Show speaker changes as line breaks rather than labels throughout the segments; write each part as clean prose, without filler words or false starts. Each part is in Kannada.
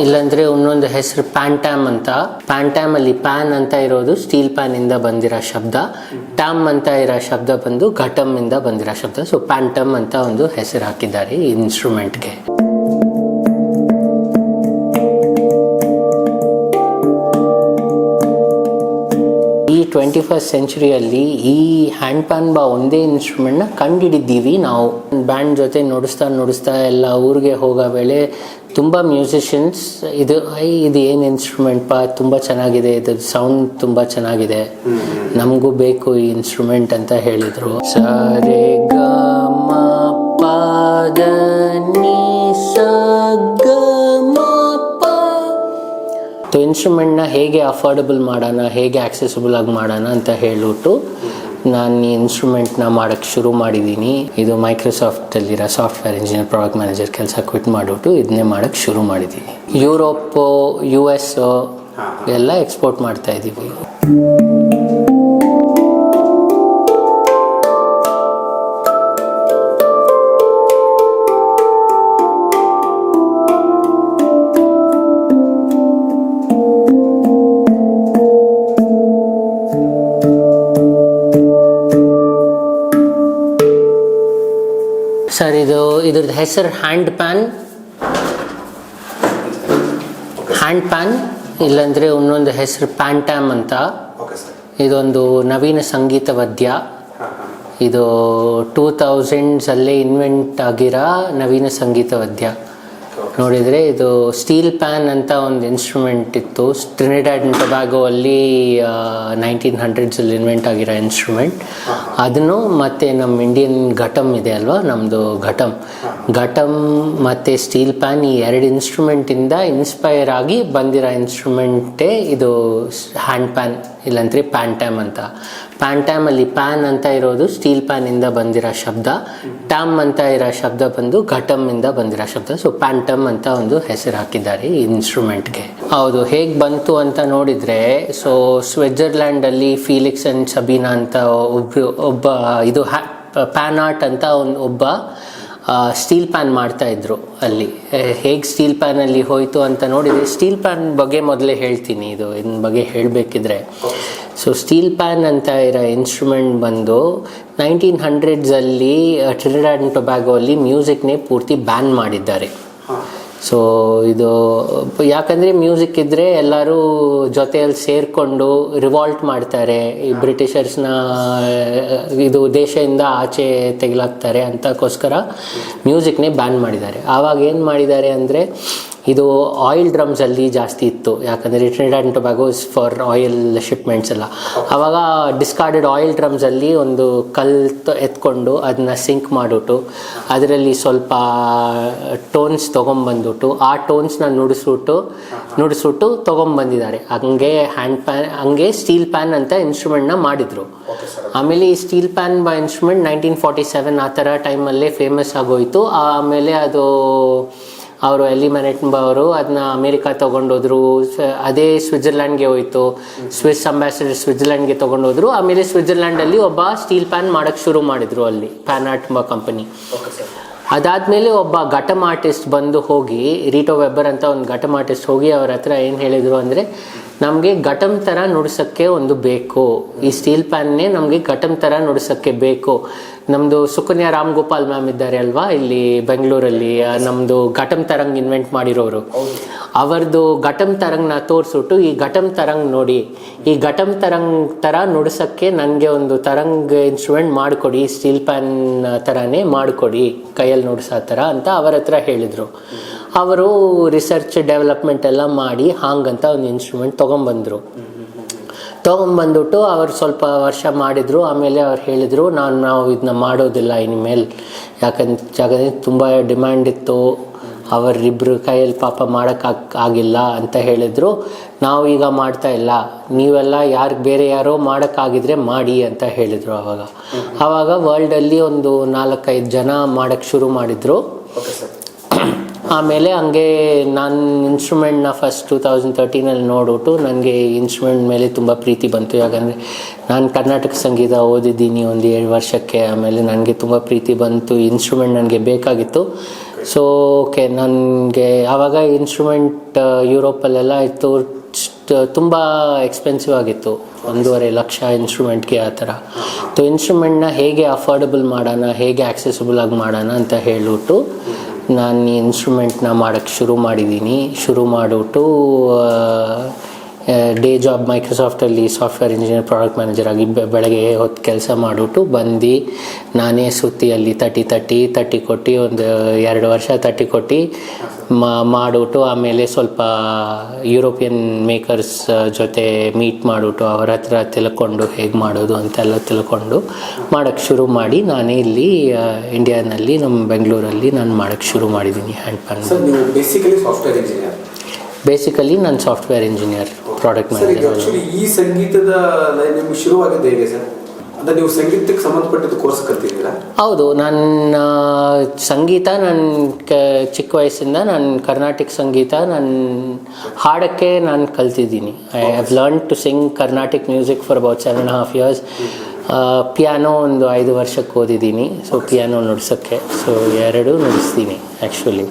ಇಲ್ಲಾಂದ್ರೆ ಇನ್ನೊಂದು ಹೆಸರು ಪ್ಯಾಂಟ್ಯಾಮ್ ಅಂತ. ಪ್ಯಾಂಟ್ಯಾಮ್ ಅಲ್ಲಿ ಪ್ಯಾನ್ ಅಂತ ಇರೋದು ಸ್ಟೀಲ್ ಪ್ಯಾನ್ ಇಂದ ಬಂದಿರೋ ಶಬ್ದ, ಟ್ಯಾಮ್ ಅಂತ ಇರೋ ಶಬ್ದ ಬಂದು ಘಟಮ್ ಇಂದ ಬಂದಿರೋ ಶಬ್ದ. ಸೊ ಪ್ಯಾಂಟಮ್ ಅಂತ ಒಂದು ಹೆಸರು ಹಾಕಿದ್ದಾರೆ ಈ ಇನ್ಸ್ಟ್ರೂಮೆಂಟ್ಗೆ. ಈ 21st ಸೆಂಚುರಿಯಲ್ಲಿ ಈ ಹ್ಯಾಂಡ್ ಪ್ಯಾನ್ ಒಂದೇ ಇನ್ಸ್ಟ್ರೂಮೆಂಟ್ನ ಕಂಡುಹಿಡಿದ್ದೀವಿ ನಾವು. ಬ್ಯಾಂಡ್ ಜೊತೆ ನುಡಿಸ್ತಾ ಎಲ್ಲ ಊರಿಗೆ ಹೋಗೋ ವೇಳೆ ತುಂಬ ಮ್ಯೂಸಿಷಿಯನ್ಸ್ ಇದು ಏನು ಇನ್ಸ್ಟ್ರೂಮೆಂಟ್ ತುಂಬ ಚೆನ್ನಾಗಿದೆ, ಇದು ಸೌಂಡ್ ತುಂಬ ಚೆನ್ನಾಗಿದೆ, ನಮಗೂ ಬೇಕು ಈ ಇನ್ಸ್ಟ್ರೂಮೆಂಟ್ ಅಂತ ಹೇಳಿದರು. ಸರೆ ಗ ಮ ಪ ದ ನಿ ಸ ಗ ಮ ಪ. ಇನ್ಸ್ಟ್ರೂಮೆಂಟ್ನ ಹೇಗೆ ಅಫೋರ್ಡಬಲ್ ಮಾಡೋಣ, ಹೇಗೆ ಆಕ್ಸೆಸಿಬಲ್ ಆಗಿ ಮಾಡೋಣ ಅಂತ ಹೇಳ್ಬಿಟ್ಟು ನಾನು ಈ ಇನ್ಸ್ಟ್ರೂಮೆಂಟ್ನ ಮಾಡೋಕ್ಕೆ ಶುರು ಮಾಡಿದ್ದೀನಿ. ಇದು ಮೈಕ್ರೋಸಾಫ್ಟಲ್ಲಿರೋ ಸಾಫ್ಟ್ವೇರ್ ಇಂಜಿನಿಯರ್ ಪ್ರಾಡಕ್ಟ್ ಮ್ಯಾನೇಜರ್ ಕೆಲಸ ಕ್ವಿಟ್ ಮಾಡಿಬಿಟ್ಟು ಇದನ್ನೇ ಮಾಡೋಕ್ಕೆ ಶುರು ಮಾಡಿದ್ದೀನಿ. ಯುರೋಪು, US ಎಲ್ಲ ಎಕ್ಸ್ಪೋರ್ಟ್ ಮಾಡ್ತಾ ಇದ್ದೀವಿ. ಸರ್ ಇದ್ರದ್ದು ಹೆಸರು ಹ್ಯಾಂಡ್ ಪ್ಯಾನ್, ಇಲ್ಲಾಂದರೆ ಇನ್ನೊಂದು ಹೆಸರು ಪ್ಯಾಂಟ್ಯಾಮ್ ಅಂತ. ಇದೊಂದು ನವೀನ ಸಂಗೀತ ವಾದ್ಯ. ಇದು 2000s ಇನ್ವೆಂಟ್ ಆಗಿರೋ ನವೀನ ಸಂಗೀತ ವಾದ್ಯ. ನೋಡಿದರೆ ಇದು ಸ್ಟೀಲ್ ಪ್ಯಾನ್ ಅಂತ ಒಂದು ಇನ್ಸ್ಟ್ರೂಮೆಂಟ್ ಇತ್ತು. ಟ್ರಿನಿಡಾಡ್ ಅಂಡ್ ಟೊಬ್ಯಾಗೋ ಅಲ್ಲಿ 1900s ಇನ್ವೆಂಟ್ ಆಗಿರೋ ಇನ್ಸ್ಟ್ರೂಮೆಂಟ್. ಅದನ್ನು ಮತ್ತು ನಮ್ಮ ಇಂಡಿಯನ್ ಘಟಮ್ ಇದೆ ಅಲ್ವಾ, ನಮ್ಮದು ಘಟಮ್ ಮತ್ತು ಸ್ಟೀಲ್ ಪ್ಯಾನ್, ಈ ಎರಡು ಇನ್ಸ್ಟ್ರೂಮೆಂಟಿಂದ ಇನ್ಸ್ಪೈರ್ ಆಗಿ ಬಂದಿರೋ ಇನ್ಸ್ಟ್ರೂಮೆಂಟೇ ಇದು ಹ್ಯಾಂಡ್ ಪ್ಯಾನ್, ಇಲ್ಲಾಂದರೆ ಪ್ಯಾಂಟ್ಯಾಮ್ ಅಂತ. ಪ್ಯಾಂಟ್ಯಾಮಲ್ಲಿ ಪ್ಯಾನ್ ಅಂತ ಇರೋದು ಸ್ಟೀಲ್ ಪ್ಯಾನಿಂದ ಬಂದಿರೋ ಶಬ್ದ, ಟ್ಯಾಮ್ ಅಂತ ಇರೋ ಶಬ್ದ ಬಂದು ಘಟಮ್ಮಿಂದ ಬಂದಿರೋ ಶಬ್ದ. ಸೊ ಪ್ಯಾಂಟಮ್ ಅಂತ ಒಂದು ಹೆಸರು ಹಾಕಿದ್ದಾರೆ ಈ ಇನ್ಸ್ಟ್ರೂಮೆಂಟ್ಗೆ. ಹೌದು, ಹೇಗೆ ಬಂತು ಅಂತ ನೋಡಿದರೆ, ಸೊ ಸ್ವಿಟ್ಜರ್ಲ್ಯಾಂಡಲ್ಲಿ ಫೀಲಿಕ್ಸ್ ಆ್ಯಂಡ್ ಸಬೀನಾ ಅಂತ ಒಬ್ಬ ಇದು ಪ್ಯಾನ್ ಆರ್ಟ್ ಅಂತ ಒಬ್ಬ ಸ್ಟೀಲ್ ಪ್ಯಾನ್ ಮಾಡ್ತಾಯಿದ್ರು ಅಲ್ಲಿ. ಹೇಗೆ ಸ್ಟೀಲ್ ಪ್ಯಾನಲ್ಲಿ ಹೋಯಿತು ಅಂತ ನೋಡಿದರೆ, ಸ್ಟೀಲ್ ಪ್ಯಾನ್ ಬಗ್ಗೆ ಮೊದಲೇ ಹೇಳ್ತೀನಿ. ಇದ್ರ ಬಗ್ಗೆ ಹೇಳಬೇಕಿದ್ರೆ, ಸೊ ಸ್ಟೀಲ್ ಪ್ಯಾನ್ ಅಂತ ಇರೋ ಇನ್ಸ್ಟ್ರೂಮೆಂಟ್ ಬಂದು 1900s ಟ್ರಿನಿಡಾಡ್ ಆ್ಯಂಡ್ ಟೊಬ್ಯಾಗೋ ಅಲ್ಲಿ ಮ್ಯೂಸಿಕ್ನೇ ಪೂರ್ತಿ ಬ್ಯಾನ್ ಮಾಡಿದ್ದಾರೆ. ಸೊ ಇದು ಯಾಕಂದರೆ ಮ್ಯೂಸಿಕ್ ಇದ್ದರೆ ಎಲ್ಲರೂ ಜೊತೆಯಲ್ಲಿ ಸೇರಿಕೊಂಡು ರಿವಾಲ್ಟ್ ಮಾಡ್ತಾರೆ, ಈ ಬ್ರಿಟಿಷರ್ಸ್ನ ಇದು ದೇಶದಿಂದ ಆಚೆ ತೆಗೆಲಾಕ್ತಾರೆ ಅಂತಕ್ಕೋಸ್ಕರ ಮ್ಯೂಸಿಕ್ನೇ ಬ್ಯಾನ್ ಮಾಡಿದ್ದಾರೆ. ಆವಾಗ ಏನು ಮಾಡಿದ್ದಾರೆ ಅಂದರೆ, ಇದು ಆಯಿಲ್ ಡ್ರಮ್ಸಲ್ಲಿ ಜಾಸ್ತಿ ಇತ್ತು, ಯಾಕಂದರೆ ಟ್ರಿನಿಡಾಡ್ ಆ್ಯಂಡ್ ಟೊಬ್ಯಾಗೋ ಫಾರ್ ಆಯಿಲ್ ಶಿಪ್ಮೆಂಟ್ಸ್ ಎಲ್ಲ. ಆವಾಗ ಡಿಸ್ಕಾರ್ಡೆಡ್ ಆಯಿಲ್ ಡ್ರಮ್ಸಲ್ಲಿ ಒಂದು ಕಲ್ಲು ಎತ್ಕೊಂಡು ಅದನ್ನ ಸಿಂಕ್ ಮಾಡಿಬಿಟ್ಟು ಅದರಲ್ಲಿ ಸ್ವಲ್ಪ ಟೋನ್ಸ್ ತೊಗೊಂಬಂದ್ಬಿಟ್ಟು ಆ ಟೋನ್ಸ್ನ ನುಡಿಸ್ಬಿಟ್ಟು ತೊಗೊಂಬಂದಿದ್ದಾರೆ. ಹಂಗೆ ಸ್ಟೀಲ್ ಪ್ಯಾನ್ ಅಂತ ಇನ್ಸ್ಟ್ರೂಮೆಂಟ್ನ ಮಾಡಿದರು. ಆಮೇಲೆ ಈ ಸ್ಟೀಲ್ ಪ್ಯಾನ್ ಇನ್ಸ್ಟ್ರೂಮೆಂಟ್ 1947 ಆ ಥರ ಟೈಮಲ್ಲೇ ಫೇಮಸ್ ಆಗೋಯಿತು. ಆಮೇಲೆ ಅದು ಅವರು ಅವರು ಅದನ್ನ ಅಮೇರಿಕಾ ತೊಗೊಂಡೋದ್ರು, ಅದೇ ಸ್ವಿಟ್ಜರ್ಲ್ಯಾಂಡ್ಗೆ ಹೋಯಿತು, ಸ್ವಿಸ್ ಅಂಬಾಸಿಡರ್ ಸ್ವಿಟ್ಜರ್ಲ್ಯಾಂಡ್ಗೆ ತೊಗೊಂಡೋದ್ರು. ಆಮೇಲೆ ಸ್ವಿಟ್ಜರ್ಲ್ಯಾಂಡಲ್ಲಿ ಒಬ್ಬ ಸ್ಟೀಲ್ ಪ್ಯಾನ್ ಮಾಡೋಕ್ಕೆ ಶುರು ಮಾಡಿದ್ರು ಅಲ್ಲಿ, ಪ್ಯಾನ್ ಆರ್ಟ್ ಕಂಪನಿ. ಅದಾದಮೇಲೆ ಒಬ್ಬ ಘಟಮ್ ಆರ್ಟಿಸ್ಟ್ ಬಂದು ಹೋಗಿ, ರೀಟೋ ವೆಬ್ಬರ್ ಅಂತ ಒಂದು ಘಟಮ್ ಆರ್ಟಿಸ್ಟ್ ಹೋಗಿ ಅವ್ರ ಹತ್ರ ಏನು ಹೇಳಿದರು ಅಂದರೆ, ನಮಗೆ ಘಟಮ್ ಥರ ನುಡಿಸೋಕ್ಕೆ ಒಂದು ಬೇಕು, ಈ ಸ್ಟೀಲ್ ಪ್ಯಾನ್ನೇ ನಮಗೆ ಘಟಮ್ ಥರ ನುಡಿಸೋಕ್ಕೆ ಬೇಕು. ನಮ್ಮದು ಸುಕನ್ಯಾ ರಾಮ್ಗೋಪಾಲ್ ಮ್ಯಾಮ್ ಇದ್ದಾರೆ ಅಲ್ವಾ ಇಲ್ಲಿ ಬೆಂಗಳೂರಲ್ಲಿ, ನಮ್ಮದು ಘಟಮ್ ತರಂಗ್ ಇನ್ವೆಂಟ್ ಮಾಡಿರೋರು. ಅವರದು ಘಟಮ್ ತರಂಗ್ನ ತೋರಿಸ್ಬಿಟ್ಟು, ಈ ಘಟಮ್ ತರಂಗ್ ನೋಡಿ, ಈ ಘಟಮ್ ತರಂಗ್ ಥರ ನುಡಿಸೋಕ್ಕೆ ನನಗೆ ಒಂದು ತರಂಗ್ ಇನ್ಸ್ಟ್ರೂಮೆಂಟ್ ಮಾಡಿಕೊಡಿ, ಸ್ಟೀಲ್ ಪ್ಯಾನ್ ಥರನೇ ಮಾಡಿಕೊಡಿ, ಕೈಯಲ್ಲಿ ನುಡಿಸೋ ಥರ ಅಂತ ಅವರ ಹತ್ರ ಹೇಳಿದರು. ಅವರು ರಿಸರ್ಚ್ ಡೆವಲಪ್ಮೆಂಟ್ ಎಲ್ಲ ಮಾಡಿ ಹಾಗಂತ ಒಂದು ಇನ್ಸ್ಟ್ರೂಮೆಂಟ್ ತೊಗೊಂಬಂದ್ಬಿಟ್ಟು ಅವರು ಸ್ವಲ್ಪ ವರ್ಷ ಮಾಡಿದರು. ಆಮೇಲೆ ಅವ್ರು ಹೇಳಿದರು, ನಾವು ಇದನ್ನ ಮಾಡೋದಿಲ್ಲ ಇನ್ಮೇಲೆ, ಯಾಕಂದರೆ ತುಂಬ ಡಿಮ್ಯಾಂಡ್ ಇತ್ತು, ಅವರಿಬ್ಬರು ಕೈಯಲ್ಲಿ ಪಾಪ ಮಾಡೋಕ್ಕಾಗಿಲ್ಲ ಅಂತ ಹೇಳಿದರು. ನಾವು ಈಗ ಮಾಡ್ತಾ ಇಲ್ಲ, ನೀವೆಲ್ಲ ಬೇರೆ ಯಾರೋ ಮಾಡೋಕ್ಕಾಗಿದ್ರೆ ಮಾಡಿ ಅಂತ ಹೇಳಿದರು. ಆವಾಗ ವರ್ಲ್ಡಲ್ಲಿ ಒಂದು 4-5 ಜನ ಮಾಡೋಕ್ಕೆ ಶುರು ಮಾಡಿದರು. ಆಮೇಲೆ ಹಂಗೆ ನಾನು ಇನ್ಸ್ಟ್ರೂಮೆಂಟ್ನ ಫಸ್ಟ್ 2013 ನೋಡ್ಬಿಟ್ಟು ನನಗೆ ಇನ್ಸ್ಟ್ರೂಮೆಂಟ್ ಮೇಲೆ ತುಂಬ ಪ್ರೀತಿ ಬಂತು. ಯಾಕಂದರೆ ನಾನು ಕರ್ನಾಟಕ ಸಂಗೀತ ಓದಿದ್ದೀನಿ ಒಂದು 7 ವರ್ಷಕ್ಕೆ. ಆಮೇಲೆ ನನಗೆ ತುಂಬ ಪ್ರೀತಿ ಬಂತು, ಇನ್ಸ್ಟ್ರೂಮೆಂಟ್ ನನಗೆ ಬೇಕಾಗಿತ್ತು. ಸೊ ಓಕೆ ನನಗೆ ಆವಾಗ ಇನ್ಸ್ಟ್ರೂಮೆಂಟ್ ಯುರೋಪಲ್ಲೆಲ್ಲ ಇತ್ತು, ತುಂಬ ಎಕ್ಸ್ಪೆನ್ಸಿವ್ ಆಗಿತ್ತು, 1.5 ಲಕ್ಷ ಇನ್ಸ್ಟ್ರೂಮೆಂಟ್ಗೆ ಆ ಥರ. ಸೊ ಇನ್ಸ್ಟ್ರೂಮೆಂಟ್ನ ಹೇಗೆ ಅಫೋರ್ಡಬಲ್ ಮಾಡೋಣ, ಹೇಗೆ ಆಕ್ಸೆಸಿಬಲ್ ಆಗಿ ಮಾಡೋಣ ಅಂತ ಹೇಳ್ಬಿಟ್ಟು ನಾನು ಈ ಇನ್ಸ್ಟ್ರೂಮೆಂಟ್ನ ಮಾಡೋಕ್ಕೆ ಶುರು ಮಾಡಿಬಿಟ್ಟು ಡೇ ಜಾಬ್ ಮೈಕ್ರೋಸಾಫ್ಟಲ್ಲಿ ಸಾಫ್ಟ್ವೇರ್ ಇಂಜಿನಿಯರ್ ಪ್ರಾಡಕ್ಟ್ ಮ್ಯಾನೇಜರ್ ಆಗಿ ಬೆಳಗ್ಗೆ ಹೊತ್ತು ಕೆಲಸ ಮಾಡಿಬಿಟ್ಟು ಬಂದು ನಾನೇ ಸುತ್ತಿ ಅಲ್ಲಿ ತಟ್ಟಿ ಕೊಟ್ಟು ಒಂದು 2 ವರ್ಷ ಕೊಟ್ಟು ಮಾಡಿಬಿಟ್ಟು ಆಮೇಲೆ ಸ್ವಲ್ಪ ಯುರೋಪಿಯನ್ ಮೇಕರ್ಸ್ ಜೊತೆ ಮೀಟ್ ಮಾಡಿಬಿಟ್ಟು ಅವ್ರ ಹತ್ರ ತಿಳ್ಕೊಂಡು ಹೇಗೆ ಮಾಡೋದು ಅಂತೆಲ್ಲ ತಿಳ್ಕೊಂಡು ಮಾಡೋಕ್ಕೆ ಶುರು ಮಾಡಿ ನಾನೇ ಇಲ್ಲಿ ಇಂಡಿಯಾನಲ್ಲಿ ನಮ್ಮ ಬೆಂಗಳೂರಲ್ಲಿ ನಾನು ಮಾಡೋಕ್ಕೆ ಶುರು ಮಾಡಿದ್ದೀನಿ ಹ್ಯಾಂಡ್ ಪ್ಯಾನ್. ಬೇಸಿಕಲಿ ನಾನು ಸಾಫ್ಟ್ವೇರ್ ಇಂಜಿನಿಯರ್ ಪ್ರಾಡಕ್ಟ್ ಮ್ಯಾನೇಜರ್.
ಈ ಸಂಗೀತದ ನಿಮ್ಗೆ ಶುರುವಾಗಿದ್ದು ಹೇಗೆ ಸರ್? ಅಂದರೆ ನೀವು ಸಂಗೀತಕ್ಕೆ ಸಂಬಂಧಪಟ್ಟಿದ್ದು ಕೋರ್ಸ್ ಕಲ್ತಿದ್ದೀರಾ?
ಹೌದು, ನಾನು ಸಂಗೀತ ಚಿಕ್ಕ ವಯಸ್ಸಿಂದ ನಾನು ಕರ್ನಾಟಕ ಸಂಗೀತ ಹಾಡೋಕ್ಕೆ ನಾನು ಕಲ್ತಿದ್ದೀನಿ. I have learn to sing Carnatic music for about 7.5 years. Piano ಒಂದು 5 ವರ್ಷಕ್ಕೆ ಓದಿದ್ದೀನಿ. ಸೊ ಪಿಯಾನೋ ನುಡ್ಸೋಕ್ಕೆ, ಸೊ 2 ನುಡಿಸ್ತೀನಿ ಆ್ಯಕ್ಚುಲಿ.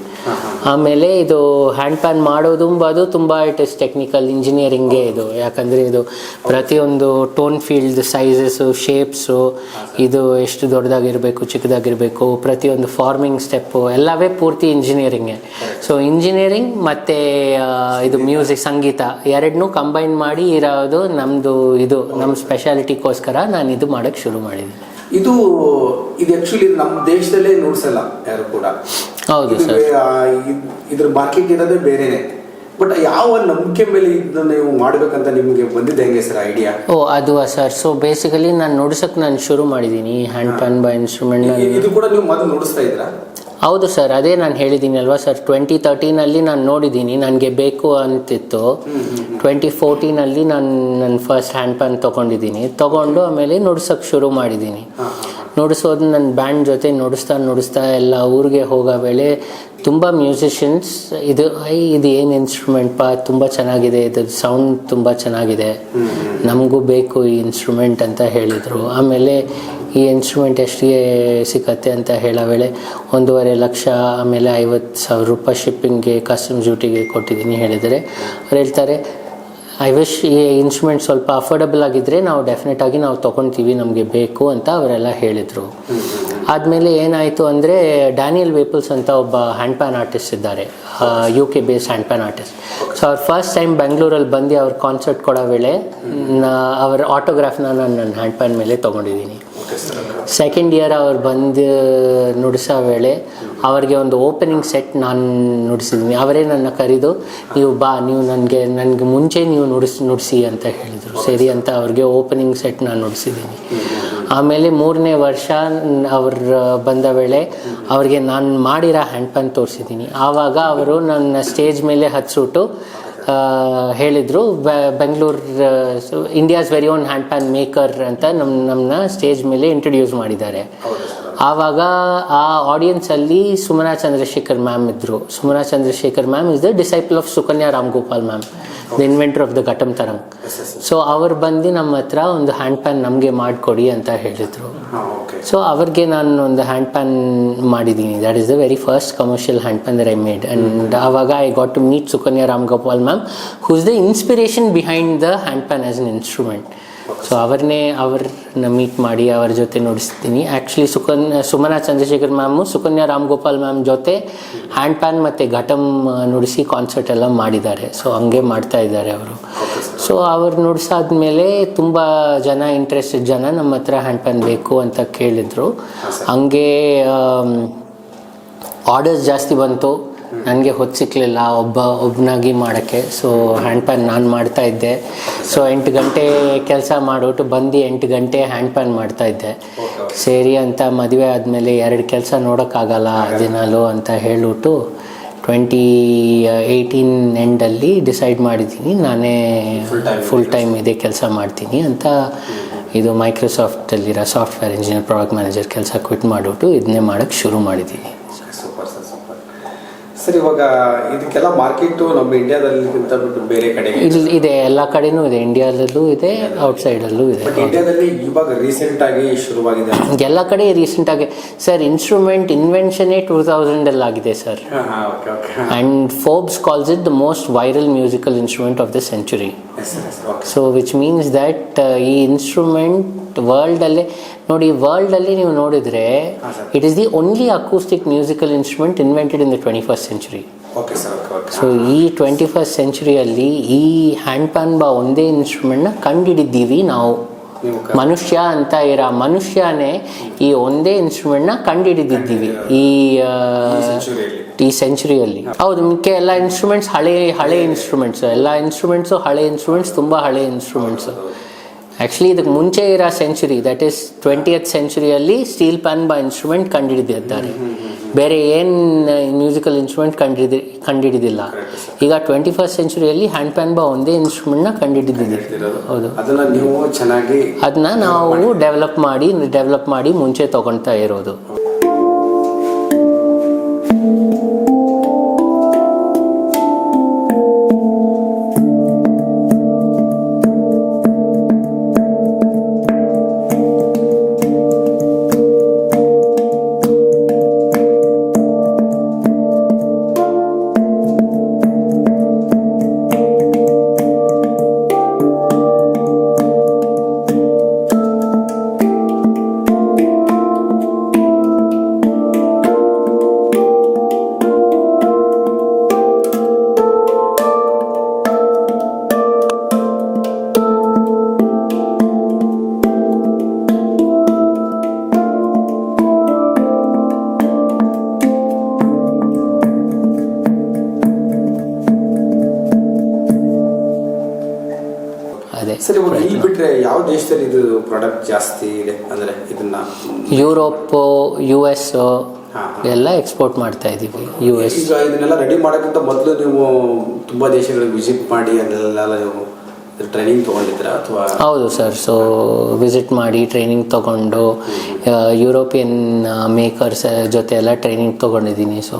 ಆಮೇಲೆ ಇದು ಹ್ಯಾಂಡ್ ಪ್ಯಾನ್ ಮಾಡೋದು ಅದು ತುಂಬ ಇಟ್ ಇಸ್ ಟೆಕ್ನಿಕಲ್ ಇಂಜಿನಿಯರಿಂಗೇ ಇದು. ಯಾಕಂದರೆ ಇದು ಪ್ರತಿಯೊಂದು ಟೋನ್ ಫೀಲ್ಡ್ ಸೈಜಸ್ಸು, ಶೇಪ್ಸು, ಇದು ಎಷ್ಟು ದೊಡ್ಡದಾಗಿರಬೇಕು ಚಿಕ್ಕದಾಗಿರಬೇಕು, ಪ್ರತಿಯೊಂದು ಫಾರ್ಮಿಂಗ್ ಸ್ಟೆಪ್ಪು ಎಲ್ಲವೇ ಪೂರ್ತಿ ಇಂಜಿನಿಯರಿಂಗೇ. ಸೊ ಇಂಜಿನಿಯರಿಂಗ್ ಮತ್ತು ಇದು ಮ್ಯೂಸಿಕ್ ಸಂಗೀತ 2 ಕಂಬೈನ್ ಮಾಡಿ ಇರೋದು ನಮ್ಮ ಸ್ಪೆಷಾಲಿಟಿಗೋಸ್ಕರ ನಾನು ಇದು ಮಾಡೋಕ್ಕೆ ಶುರು ಮಾಡಿದ್ದೀನಿ.
ಇದು ಆ್ಯಕ್ಚುಲಿ ನಮ್ಮ ದೇಶದಲ್ಲೇ ನುಡಿಸಲ್ಲ ಯಾರು ಕೂಡ.
ಹೌದು ಸರ್,
ಇದ್ರ ಮಾರ್ಕೆಟ್ ಇರೋದೇ ಬೇರೆನೆ. ಬಟ್ ಯಾವ ನಂಬಿಕೆ ಮೇಲೆ ಇದನ್ನ ನೀವು ಮಾಡಬೇಕಂತ ನಿಮಗೆ ಬಂದಿದೆ ಹೆಂಗೆ ಸರ್ ಐಡಿಯಾ?
ಅದು ಸರ್, ಸೊ ಬೇಸಿಕಲಿ ನಾನು ನುಡಿಸೋಕ್ಕೆ ಶುರು ಮಾಡಿದ್ದೀನಿ ಹ್ಯಾಂಡ್ ಪ್ಯಾನ್ ಬೈ ಇನ್ಸ್ಟ್ರೂಮೆಂಟ್.
ಇದು ಕೂಡ ನೀವು ಮೊದಲು ನುಡಿಸ್ತಾ ಇದ್ರಾ?
ಹೌದು ಸರ್, ಅದೇ ನಾನು ಹೇಳಿದ್ದೀನಿ ಅಲ್ವಾ ಸರ್, 2013 ನಾನು ನೋಡಿದ್ದೀನಿ, ನನಗೆ ಬೇಕು ಅಂತಿತ್ತು. 2014 ನಾನು ಫಸ್ಟ್ ಹ್ಯಾಂಡ್ ಪ್ಯಾನ್ ತೊಗೊಂಡು ಆಮೇಲೆ ನುಡ್ಸೋಕ್ಕೆ ಶುರು ಮಾಡಿದ್ದೀನಿ. ನುಡಿಸೋದು ನನ್ನ ಬ್ಯಾಂಡ್ ಜೊತೆ ನುಡಿಸ್ತಾ ಎಲ್ಲ ಊರಿಗೆ ಹೋಗೋ ವೇಳೆ ತುಂಬ ಮ್ಯೂಸಿಷಿಯನ್ಸ್ ಇದು ಏನು ಇನ್ಸ್ಟ್ರೂಮೆಂಟ್ ತುಂಬ ಚೆನ್ನಾಗಿದೆ, ಇದು ಸೌಂಡ್ ತುಂಬ ಚೆನ್ನಾಗಿದೆ, ನಮಗೂ ಬೇಕು ಈ ಇನ್ಸ್ಟ್ರೂಮೆಂಟ್ ಅಂತ ಹೇಳಿದರು. ಆಮೇಲೆ ಈ ಇನ್ಸ್ಟ್ರೂಮೆಂಟ್ ಎಷ್ಟಿಗೆ ಸಿಕ್ಕತ್ತೆ ಅಂತ ಹೇಳೋ ವೇಳೆ 1.5 ಲಕ್ಷ, ಆಮೇಲೆ 50,000 ರೂಪಾಯಿ ಶಿಪ್ಪಿಂಗ್ಗೆ ಕಸ್ಟಮ್ಸ್ ಡ್ಯೂಟಿಗೆ ಕೊಟ್ಟಿದ್ದೀನಿ ಹೇಳಿದರೆ ಅವ್ರು ಹೇಳ್ತಾರೆ, ಐ ವಿಶ್ ಈ ಇನ್ಸ್ಟ್ರೂಮೆಂಟ್ ಸ್ವಲ್ಪ ಅಫೋರ್ಡಬಲ್ ಆಗಿದ್ದರೆ ನಾವು ಡೆಫಿನೆಟಾಗಿ ನಾವು ತೊಗೊಳ್ತೀವಿ, ನಮಗೆ ಬೇಕು ಅಂತ ಅವರೆಲ್ಲ ಹೇಳಿದರು. ಆದಮೇಲೆ ಏನಾಯಿತು ಅಂದರೆ ಡ್ಯಾನಿಯಲ್ ವೇಪಲ್ಸ್ ಅಂತ ಒಬ್ಬ ಹ್ಯಾಂಡ್ ಪ್ಯಾನ್ ಆರ್ಟಿಸ್ಟ್ ಇದ್ದಾರೆ, UK based hand PAN artist. So ಅವ್ರು ಫಸ್ಟ್ ಟೈಮ್ ಬೆಂಗಳೂರಲ್ಲಿ ಬಂದು ಅವ್ರ ಕಾನ್ಸರ್ಟ್ ಕೊಡೋ ವೇಳೆ ಅವರ ಆಟೋಗ್ರಾಫ್ನ ನಾನು ನನ್ನ ಹ್ಯಾಂಡ್ ಪ್ಯಾನ್ ಮೇಲೆ ತೊಗೊಂಡಿದ್ದೀನಿ. ಸೆಕೆಂಡ್ ಇಯರ್ ಅವ್ರು ಬಂದು ನುಡಿಸೋ ವೇಳೆ ಅವ್ರಿಗೆ ಒಂದು ಓಪನಿಂಗ್ ಸೆಟ್ ನಾನು ನುಡಿಸಿದ್ದೀನಿ. ಅವರೇ ನನ್ನ ಕರೆದು ನೀವು ನನಗೆ ಮುಂಚೆ ನೀವು ನುಡಿಸಿ ಅಂತ ಹೇಳಿದರು. ಸರಿ ಅಂತ ಅವ್ರಿಗೆ ಓಪನಿಂಗ್ ಸೆಟ್ ನಾನು ನುಡಿಸಿದ್ದೀನಿ. ಆಮೇಲೆ 3ನೇ ವರ್ಷ ಅವ್ರು ಬಂದ ವೇಳೆ ಅವ್ರಿಗೆ ನಾನು ಮಾಡಿರೋ ಹ್ಯಾಂಡ್ ಪ್ಯಾನ್ ತೋರಿಸಿದ್ದೀನಿ. ಆವಾಗ ಅವರು ನನ್ನ ಸ್ಟೇಜ್ ಮೇಲೆ ಹತ್ಬಿಟ್ಟು ಹೇಳಿದರು, Bengaluru India's very own hand PAN maker ಅಂತ ನಮ್ಮನ್ನ ಸ್ಟೇಜ್ ಮೇಲೆ ಇಂಟ್ರೊಡ್ಯೂಸ್ ಮಾಡಿದ್ದಾರೆ. ಆವಾಗ ಆ ಆಡಿಯನ್ಸಲ್ಲಿ ಸುಮನಾ ಚಂದ್ರಶೇಖರ್ ಮ್ಯಾಮ್ ಇದ್ದರು. Sumana Chandrashekar ma'am is the disciple of Sukanya Ramgopal ma'am, the inventor of the ghatam tarang. So ಅವ್ರು ಬಂದು ನಮ್ಮ ಹತ್ರ ಒಂದು ಹ್ಯಾಂಡ್ ಪ್ಯಾನ್ ನಮಗೆ ಮಾಡಿಕೊಡಿ ಅಂತ ಹೇಳಿದರು. ಸೊ ಅವ್ರಿಗೆ ನಾನು ಒಂದು ಹ್ಯಾಂಡ್ ಪ್ಯಾನ್ ಮಾಡಿದ್ದೀನಿ. That is the very first commercial hand pan that I made. And ಆವಾಗ I got to meet Sukanya Ramgopal ma'am, who is the inspiration behind the hand pan as an instrument. So ಅವ್ರನ್ನ ಮೀಟ್ ಮಾಡಿ ಅವ್ರ ಜೊತೆ ನುಡಿಸ್ತೀನಿ. Actually Sumana Chandrashekar ma'am Sukanya Ramgopal ma'am ಜೊತೆ ಹ್ಯಾಂಡ್ ಪ್ಯಾನ್ ಮತ್ತು ಘಟಂ ನುಡಿಸಿ ಕಾನ್ಸರ್ಟ್ ಎಲ್ಲ ಮಾಡಿದ್ದಾರೆ. ಸೊ ಹಂಗೆ ಮಾಡ್ತಾ ಇದ್ದಾರೆ ಅವರು. ಸೊ ಅವ್ರು ನುಡಿಸಾದ್ಮೇಲೆ ತುಂಬ ಇಂಟ್ರೆಸ್ಟೆಡ್ ಜನ ನಮ್ಮ ಹತ್ರ ಹ್ಯಾಂಡ್ ಪ್ಯಾನ್ ಬೇಕು ಅಂತ ಕೇಳಿದರು. ಹಂಗೆ ಆರ್ಡರ್ಸ್ ಜಾಸ್ತಿ ಬಂತು. ನನಗೆ ಹೊತ್ತು ಸಿಕ್ಕಲಿಲ್ಲ ಒಬ್ಬನಾಗಿ ಮಾಡೋಕ್ಕೆ. ಸೊ ಹ್ಯಾಂಡ್ ಪ್ಯಾನ್ ನಾನು ಮಾಡ್ತಾಯಿದ್ದೆ. ಸೊ 8 ಗಂಟೆ ಕೆಲಸ ಮಾಡಿಬಿಟ್ಟು ಬಂದು 8 ಗಂಟೆ ಹ್ಯಾಂಡ್ ಪ್ಯಾನ್ ಮಾಡ್ತಾಯಿದ್ದೆ. ಸರಿ ಅಂತ ಮದುವೆ ಆದಮೇಲೆ 2 ಕೆಲಸ ನೋಡೋಕ್ಕಾಗಲ್ಲ ದಿನಾಲು ಅಂತ ಹೇಳಿಬಿಟ್ಟು 2018 ಎಂಡಲ್ಲಿ ಡಿಸೈಡ್ ಮಾಡಿದ್ದೀನಿ, ನಾನೇ ಫುಲ್ ಟೈಮ್ ಇದೇ ಕೆಲಸ ಮಾಡ್ತೀನಿ ಅಂತ. ಇದು ಮೈಕ್ರೋಸಾಫ್ಟಲ್ಲಿರೋ ಸಾಫ್ಟ್ವೇರ್ ಇಂಜಿನಿಯರ್ ಪ್ರಾಡಕ್ಟ್ ಮ್ಯಾನೇಜರ್ ಕೆಲಸ ಕ್ವಿಟ್ ಮಾಡಿಬಿಟ್ಟು ಇದನ್ನೇ ಮಾಡೋಕ್ಕೆ ಶುರು ಮಾಡಿದ್ದೀನಿ.
ಸರ್ ಇವಾಗ ಇದಕ್ಕೆಲ್ಲ ಮಾರ್ಕೆಟ್ ನಮ್ಮ ಇಂಡಿಯಾದಲ್ಲಿಗಿಂತ ಬಿಟ್ಟು ಬೇರೆ ಕಡೆಗೆ
ಇಲ್ಲಿ ಇದೆ, ಎಲ್ಲ ಕಡೆನೂ ಇದೆ, ಇಂಡಿಯಾದಲ್ಲೂ ಇದೆ, ಔಟ್ಸೈಡಲ್ಲೂ ಇದೆ.
ಬಟ್ ಇಂಡಿಯಾದಲ್ಲಿ ಇವಾಗ ರೀಸೆಂಟ್ ಆಗಿ ಶುರುವಾಗಿದೆ
ಎಲ್ಲ ಕಡೆ ರೀಸೆಂಟ್ ಆಗಿ ಸರ್. ಇನ್ಸ್ಟ್ರೂಮೆಂಟ್ ಇನ್ವೆನ್ಷನೇ 2000 ಆಗಿದೆ sir. And Forbes calls it the most viral musical instrument of the century. So which means that ಈ ಇನ್ಸ್ಟ್ರೂಮೆಂಟ್ ವರ್ಲ್ಡಲ್ಲೇ ನೋಡಿ, ವರ್ಲ್ಡಲ್ಲಿ ನೀವು ನೋಡಿದರೆ it is the only acoustic musical instrument invented in the 21st century. ಸೊ ಈ 21st centuryಯಲ್ಲಿ ಈ ಹ್ಯಾಂಡ್ ಪ್ಯಾನ್ ಬಾ ಒಂದೇ ಇನ್ಸ್ಟ್ರೂಮೆಂಟ್ನ ಕಂಡುಹಿಡಿದ್ದೀವಿ ನಾವು. ಮನುಷ್ಯ ಅಂತ ಇರೋ ಮನುಷ್ಯನೇ ಈ ಒಂದೇ ಇನ್ಸ್ಟ್ರೂಮೆಂಟ್ನ ಕಂಡುಹಿಡಿದಿದ್ದೀವಿ ಈ ಸೆಂಚುರಿಯಲ್ಲಿ. ಹೌದು, ಮಿಕ್ಕ ಎಲ್ಲ ಇನ್ಸ್ಟ್ರೂಮೆಂಟ್ಸ್ ಹಳೆ ಇನ್ಸ್ಟ್ರೂಮೆಂಟ್ಸ್, ಎಲ್ಲ ಇನ್ಸ್ಟ್ರೂಮೆಂಟ್ಸು ಹಳೆ ಇನ್ಸ್ಟ್ರೂಮೆಂಟ್ಸ್, ತುಂಬ ಹಳೆ ಇನ್ಸ್ಟ್ರೂಮೆಂಟ್ಸು. ಆ್ಯಕ್ಚುಲಿ ಇದಕ್ಕೆ ಮುಂಚೆ ಇರೋ ಸೆಂಚುರಿ, ದಟ್ ಈಸ್ 20th centuryಯಲ್ಲಿ ಸ್ಟೀಲ್ ಪ್ಯಾನ್ ಬಾ ಇನ್ಸ್ಟ್ರೂಮೆಂಟ್ ಕಂಡುಹಿಡಿದಿದ್ದಾರೆ. ಬೇರೆ ಏನು ಮ್ಯೂಸಿಕಲ್ ಇನ್ಸ್ಟ್ರೂಮೆಂಟ್ ಕಂಡುಹಿಡಿದಿಲ್ಲ. ಈಗ 21st centuryಯಲ್ಲಿ ಹ್ಯಾಂಡ್ ಪ್ಯಾನ್ ಬಾ ಒಂದೇ ಇನ್ಸ್ಟ್ರೂಮೆಂಟ್ನ ಕಂಡುಹಿಡಿದಿದ್ದೀವಿ. ಹೌದು, ಅದನ್ನ ನಾವು ಡೆವಲಪ್ ಮಾಡಿ ಮುಂಚೆ ತಗೊಳ್ತಾ ಇರೋದು.
ಸರಿ, ಇಲ್ಲಿ ಬಿಟ್ರೆ ಯಾವ ದೇಶದಲ್ಲಿ ಇದು ಪ್ರಾಡಕ್ಟ್ ಜಾಸ್ತಿ ಇದೆ? ಅಂದ್ರೆ ಇದನ್ನ
ಯುರೋಪ್, US ಎಲ್ಲ ಎಕ್ಸ್ಪೋರ್ಟ್ ಮಾಡ್ತಾ ಇದೀವಿ. US
ಈಗ ಇದನ್ನೆಲ್ಲ ರೆಡಿ ಮಾಡೋಕ್ಕಿಂತ ಮೊದಲು ನೀವು ತುಂಬಾ ದೇಶಗಳಿಗೆ ವಿಸಿಟ್ ಮಾಡಿ ಅದನ್ನೆಲ್ಲ ನೀವು ಟ್ರೈನಿಂಗ್ ತೊಗೊಂಡಿದ್ದೀರಾ ಅಥವಾ?
ಹೌದು ಸರ್. ಸೊ ವಿಸಿಟ್ ಮಾಡಿ ಟ್ರೈನಿಂಗ್ ತೊಗೊಂಡು ಯುರೋಪಿಯನ್ ಮೇಕರ್ಸ್ ಜೊತೆ ಎಲ್ಲ ಟ್ರೈನಿಂಗ್ ತೊಗೊಂಡಿದ್ದೀನಿ. ಸೊ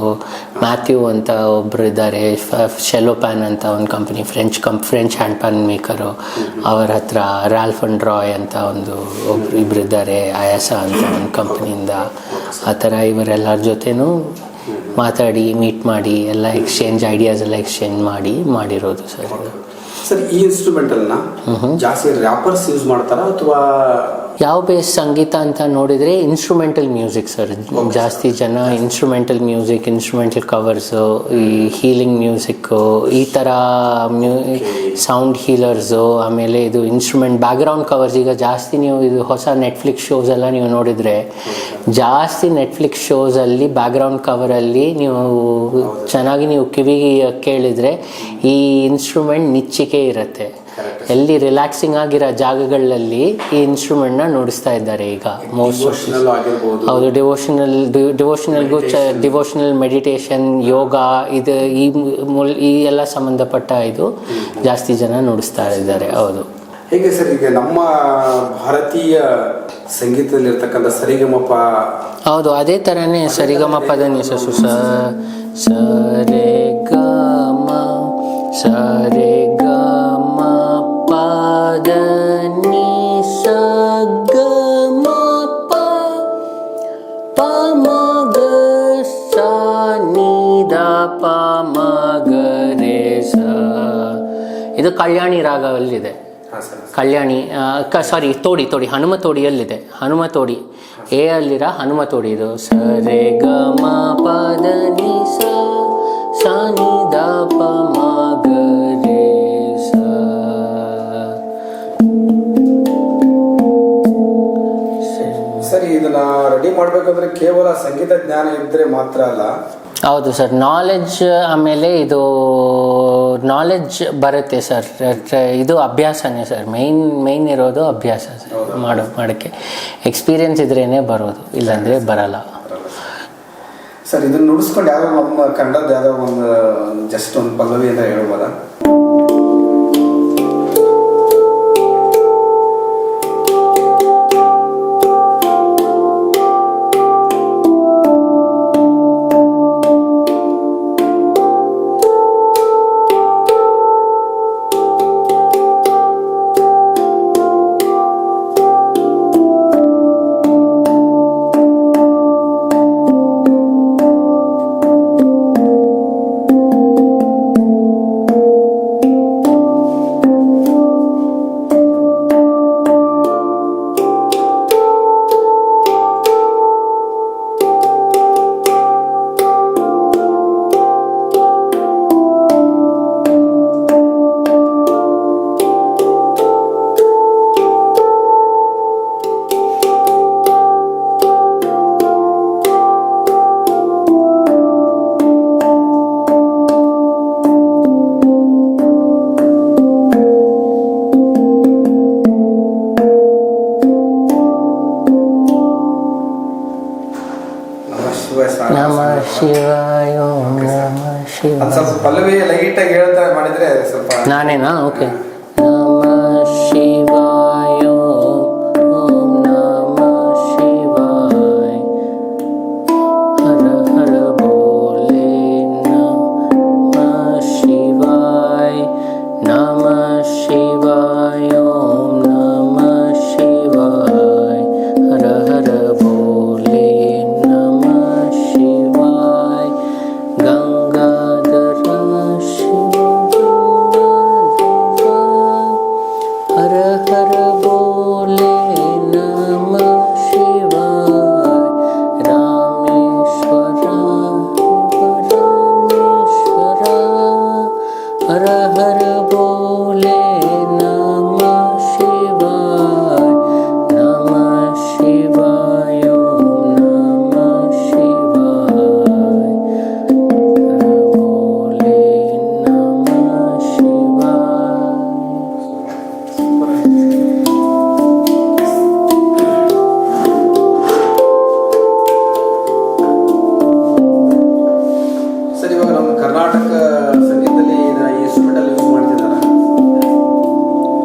ಮ್ಯಾಥ್ಯೂ ಅಂತ ಒಬ್ಬರು ಇದ್ದಾರೆ, ಶೆಲೋ ಪ್ಯಾನ್ ಅಂತ ಒಂದು company, French hand PAN maker, ಅವರ ಹತ್ರ ರಾಲ್ಫ್ ಅಂಡ್ ರಾಯ್ ಅಂತ ಇಬ್ಬರು ಇದ್ದಾರೆ, ಅಯಾಸ ಅಂತ ಒಂದು ಕಂಪ್ನಿಯಿಂದ. ಆ ಥರ ಇವರೆಲ್ಲರ ಜೊತೆನೂ ಮಾತಾಡಿ ಮೀಟ್ ಮಾಡಿ ಎಲ್ಲ ಐಡಿಯಾಸ್ ಎಲ್ಲ ಎಕ್ಸ್ಚೇಂಜ್ ಮಾಡಿರೋದು ಸರ್.
ಸರ್, ಈ ಇನ್ಸ್ಟ್ರೂಮೆಂಟಲ್ನ ಜಾಸ್ತಿ ರ್ಯಾಪರ್ಸ್ ಯೂಸ್ ಮಾಡ್ತಾರಾ ಅಥವಾ
ಯಾವ ಬೇಸ್ ಸಂಗೀತ ಅಂತ ನೋಡಿದರೆ ಇನ್ಸ್ಟ್ರೂಮೆಂಟಲ್ ಮ್ಯೂಸಿಕ್ ಸರ್. ಜಾಸ್ತಿ ಜನ ಇನ್ಸ್ಟ್ರೂಮೆಂಟಲ್ ಮ್ಯೂಸಿಕ್, ಇನ್ಸ್ಟ್ರೂಮೆಂಟಲ್ ಕವರ್ಸು, ಈ ಹೀಲಿಂಗ್ ಮ್ಯೂಸಿಕ್ಕು, ಈ ಥರ ಸೌಂಡ್ ಹೀಲರ್ಸು, ಆಮೇಲೆ ಇದು ಇನ್ಸ್ಟ್ರೂಮೆಂಟ್ ಬ್ಯಾಕ್ಗ್ರೌಂಡ್ ಕವರ್ಸ್. ಈಗ ಜಾಸ್ತಿ ನೀವು ಇದು ಹೊಸ ನೆಟ್ಫ್ಲಿಕ್ಸ್ ಶೋಸ್ ಎಲ್ಲ ನೀವು ನೋಡಿದರೆ ಜಾಸ್ತಿ ನೆಟ್ಫ್ಲಿಕ್ಸ್ ಶೋಸಲ್ಲಿ ಬ್ಯಾಕ್ಗ್ರೌಂಡ್ ಕವರಲ್ಲಿ ನೀವು ಚೆನ್ನಾಗಿ ನೀವು ಕಿವಿಗೆ ಕೇಳಿದರೆ ಈ ಇನ್ಸ್ಟ್ರೂಮೆಂಟ್ ನಿಚ್ಚಿಕೆ ಇರುತ್ತೆ. ಎಲ್ಲಿ ರಿಲ್ಯಾಕ್ಸಿಂಗ್ ಆಗಿರೋ ಜಾಗಗಳಲ್ಲಿ ಈ ಇನ್ಸ್ಟ್ರೂಮೆಂಟ್ನ ನುಡಿಸ್ತಾ ಇದ್ದಾರೆ ಈಗ ಮೋಸ್ಟ್. ಹೌದು, ಡಿವೋಷನಲ್ ಮೆಡಿಟೇಷನ್, ಯೋಗ, ಇದು ಈ ಎಲ್ಲ ಸಂಬಂಧಪಟ್ಟ ಇದು ಜಾಸ್ತಿ ಜನ ನುಡಿಸ್ತಾ ಇದ್ದಾರೆ. ಹೌದು.
ಹೇಗೆ ಸರ್, ಈಗ ನಮ್ಮ ಭಾರತೀಯ ಸಂಗೀತದಲ್ಲಿ ಇರ್ತಕ್ಕಂಥ ಸರಿಗಮಪ?
ಹೌದು, ಅದೇ ಥರನೇ ಸರಿಗಮಪದ ನಿಸಸು ಸರೆ ಗ ಮ ಸರೆ ಗ ಮ ಪದ ನಿ ಸ ಗ ಮ ಪ ಪ ಮ ಗ ಸ ನಿ ದ ಪ ಮ ಗ ರೇ ಸ. ಇದು ಕಲ್ಯಾಣಿ ರಾಗವಲ್ಲಿದೆ. ಕಲ್ಯಾಣಿ ತೋಡಿ ಹನುಮ ತೋಡಿಯಲ್ಲಿದೆ. ಹನುಮ ತೋಡಿ ಎ ಅಲ್ಲಿರ ಹನುಮ ತೋಡಿ ಇದು. ಸ ರೇ ಗ ಮ ಪದ ನಿ ಸ ನಿ ದ ಪ ಮ ಗ ರೇ ಸ.
ಸರಿ, ಇದನ್ನ ರೆಡಿ ಮಾಡ್ಬೇಕಂದ್ರೆ ಕೇವಲ ಸಂಗೀತ ಜ್ಞಾನ ಇದ್ರೆ ಮಾತ್ರ ಅಲ್ಲ.
ಹೌದು ಸರ್, ನಾಲೆಡ್ಜ್, ಆಮೇಲೆ ಇದು ನಾಲೆಡ್ಜ್ ಬರುತ್ತೆ ಸರ್. ಇದು ಅಭ್ಯಾಸನೇ ಸರ್, ಮೈನ್ ಇರೋದು ಅಭ್ಯಾಸ ಸರ್. ಮಾಡೋಕ್ಕೆ ಎಕ್ಸ್ಪೀರಿಯನ್ಸ್ ಇದ್ರೇನೆ ಬರೋದು, ಇಲ್ಲಾಂದರೆ ಬರಲ್ಲ
ಸರ್. ಇದನ್ನ ನುಡಿಸ್ಕೊಂಡು ಯಾವ್ದೋ ನಮ್ಮ ಕನ್ನಡದ ಯಾವುದೋ ಒಂದು ಜಸ್ಟ್ ಒಂದು ಪಲ್ಲವಿ ಅಂತ ಹೇಳ್ಬೋದಾ?
ಅದು ಸ್ವಲ್ಪ ಪಲ್ಲವಿ ಲೈಟಾಗಿ ಹೇಳ್ತಾ ಮಾಡಿದ್ರೆ ಸ್ವಲ್ಪ.
ನಾನೇನಾ? ಓಕೆ. ನಮಃ ಶಿವಾಯ ಓಂ ನಮಃ ಶಿವಾಯ ಹರ ಹರ ಬೋಲೆ ನಮಃ ಶಿವಾಯ ನಮಃ ಶಿವಾಯ ಓಂ ನಮಃ ಶಿವಾಯ ಹರ ಹರ ಬೋಲೆ ನಮಃ ಶಿವಾಯ ಗಂಗಾಧರ ಹರ ಹರ ಬೋಲೆ ನಮಃ ಶಿವಾಯ ರಾಮೇಶ್ವರ ರಾಮೇಶ್ವರ ಹರ ಹರ ಬೋಲೆ ನಮಃ ಶಿವಾಯ ನಮಃ ಶಿವಾಯ ನಮಃ ಶಿವಾಯ ಬೋಲೆ ನಮಃ ಶಿವಾಯ.
ಸರ್, ಇವಾಗ ನಮ್ಮ ಕರ್ನಾಟಕ ಸಂಗೀತದಲ್ಲಿ ಇನ್ಸ್ಟ್ರೂಮೆಂಟಲ್ ಯೂಸ್ ಮಾಡ್ತಿದ್ದಾರೆ,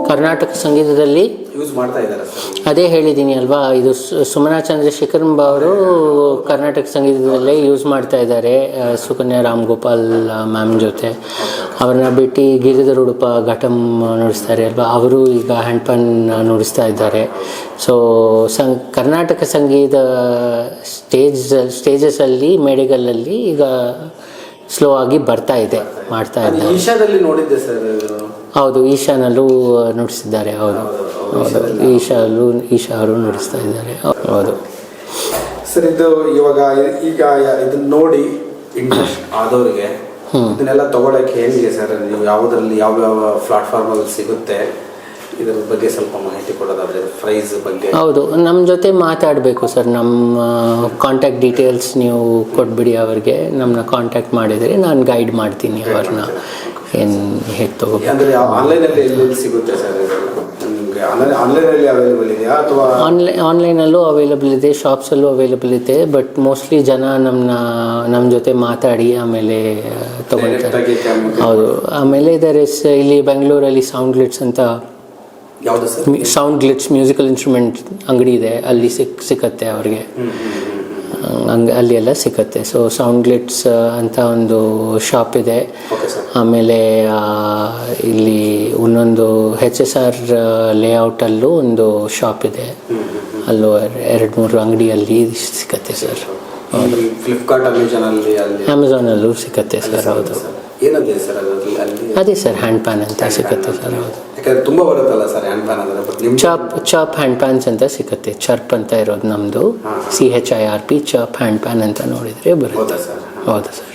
ಕರ್ನಾಟಕ ಸಂಗೀತದಲ್ಲಿ
ಯೂಸ್ ಮಾಡ್ತಾ ಇದ್ದಾರೆ ಸರ್.
ಅದೇ ಹೇಳಿದ್ದೀನಿ ಅಲ್ವಾ, ಇದು ಸುಮನಾ ಚಂದ್ರಶೇಖರನ್ ಅವರು ಕರ್ನಾಟಕ ಸಂಗೀತದಲ್ಲೇ ಯೂಸ್ ಮಾಡ್ತಾ ಇದ್ದಾರೆ, ಸುಕನ್ಯಾ ರಾಮ್ ಗೋಪಾಲ್ ಮ್ಯಾಮ್ ಜೊತೆ. ಅವ್ರನ್ನ ಬಿಟ್ಟು ಗಿರಿಧರ್ ಉಡುಪ ಘಟಂ ನುಡಿಸ್ತಾರೆ ಅಲ್ವಾ, ಅವರು ಈಗ ಹ್ಯಾಂಡ್ ಪನ್ ನುಡಿಸ್ತಾ ಇದ್ದಾರೆ. ಸೊ ಕರ್ನಾಟಕ ಸಂಗೀತ ಸ್ಟೇಜಸಲ್ಲಿ ಮೇಡೆಗಳಲ್ಲಿ ಈಗ ಸ್ಲೋ ಆಗಿ ಬರ್ತಾ ಇದೆ, ಮಾಡ್ತಾ
ಅದು
ಇದ್ದಾರೆ.
ಈಶಾದಲ್ಲಿ ನೋಡಿದ್ದೆ ಸರ್.
ಹೌದು, ಈಶಾನಲ್ಲೂ ನುಡಿಸಿದ್ದಾರೆ. ಹೌದು ಹೌದು, ಈಶಾ ಅವರು ನುಡಿಸ್ತಾ ಇದ್ದಾರೆ. ಹೌದು
ಸರ್, ಇದು ಇವಾಗ ಈಗ ಇದನ್ನ ನೋಡಿ ಇಂಟ್ರೆಸ್ಟ್ ಆದವ್ರಿಗೆ ಇದನ್ನೆಲ್ಲ ತಗೊಳಕ್ಕೆ ಹೆಂಗೆ ಸರ್? ನೀವು ಯಾವುದರಲ್ಲಿ ಯಾವ ಪ್ಲಾಟ್ಫಾರ್ಮಲ್ಲಿ ಸಿಗುತ್ತೆ, ಇದ್ರ ಬಗ್ಗೆ ಸ್ವಲ್ಪ ಮಾಹಿತಿ ಕೊಡೋದಾದ್ರೆ, ಪ್ರೈಸ್ ಬಗ್ಗೆ.
ಹೌದು, ನಮ್ಮ ಜೊತೆ ಮಾತಾಡಬೇಕು ಸರ್. ನಮ್ಮ ಕಾಂಟ್ಯಾಕ್ಟ್ ಡೀಟೇಲ್ಸ್ ನೀವು ಕೊಟ್ಬಿಡಿ ಅವ್ರಿಗೆ. ನಮ್ಮನ್ನ ಕಾಂಟ್ಯಾಕ್ಟ್ ಮಾಡಿದರೆ ನಾನು ಗೈಡ್ ಮಾಡ್ತೀನಿ ಅವ್ರನ್ನ ಏನು ಹೇಗೆ ತಗೋಬೇಕು.
ಅಂದರೆ ಆನ್ಲೈನಲ್ಲಿ ಎಲ್ಲಿ ಸಿಗುತ್ತೆ ಸರ್? ನಿಮಗೆ ಆನ್ಲೈನಲ್ಲಿ ಅವೈಲೇಬಲ್ ಇದೆಯಾ ಅಥವಾ
ಆನ್ಲೈನಲ್ಲೂ ಅವೈಲಬಲ್ ಇದೆ, ಶಾಪ್ಸಲ್ಲೂ ಅವೈಲಬಲ್ ಇದೆ. ಬಟ್ ಮೋಸ್ಟ್ಲಿ ಜನ ನಮ್ಮ ಜೊತೆ ಮಾತಾಡಿ ಆಮೇಲೆ ತಗೊಳ್ತಾರೆ. ಹೌದು, ಆಮೇಲೆ ಇಲ್ಲಿ ಬೆಂಗಳೂರಲ್ಲಿ ಸೌಂಡ್ ಗ್ಲಿಟ್ಸ್ ಅಂತ,
ಯಾವುದು sir?
Sound Glitz musical instrument ಅಂಗಡಿ ಇದೆ, ಅಲ್ಲಿ ಸಿಕ್ಕತ್ತೆ ಅವ್ರಿಗೆ. ಅಲ್ಲಿ ಎಲ್ಲ ಸಿಕ್ಕತ್ತೆ. ಸೊ ಸೌಂಡ್ ಗ್ಲಿಟ್ಸ್ ಅಂತ ಒಂದು ಶಾಪ್ ಇದೆ. ಆಮೇಲೆ ಇಲ್ಲಿ ಇನ್ನೊಂದು HSR ಲೇಔಟಲ್ಲೂ ಒಂದು ಶಾಪ್ ಇದೆ, ಅಲ್ಲೂ 2-3 ಅಂಗಡಿಯಲ್ಲಿ ಸಿಕ್ಕತ್ತೆ ಸರ್.
ಫ್ಲಿಪ್ಕಾರ್ಟ್,
ಅಮೆಝಾನಲ್ಲೂ ಸಿಕ್ಕತ್ತೆ ಸರ್. ಹೌದು,
ಏನಂತೆ ಸರ್ ಅದರಲ್ಲಿ?
ಅದೇ ಸರ್ ಹ್ಯಾಂಡ್ ಪ್ಯಾನ್ ಅಂತ ಸಿಕ್ಕತ್ತೆ ಸರ್. ಹೌದು,
ಯಾಕಂದ್ರೆ ತುಂಬ ಬರುತ್ತಲ್ಲ ಸರ್ ಹ್ಯಾಂಡ್ ಪ್ಯಾನ್ ಅಂದರೆ. ಬಟ್ ನಿಮ್ಮ
ಚಾಪ್ ಹ್ಯಾಂಡ್ ಪ್ಯಾನ್ಸ್ ಅಂತ ಸಿಕ್ಕತ್ತೆ. ಚರ್ಪ್ ಅಂತ ಇರೋದು ನಮ್ಮದು, CHIRP ಚಾಪ್ ಹ್ಯಾಂಡ್ ಪ್ಯಾನ್ ಅಂತ ನೋಡಿದರೆ ಬರುತ್ತೆ.
ಹೌದಾ ಸರ್?
ಹೌದು ಸರ್.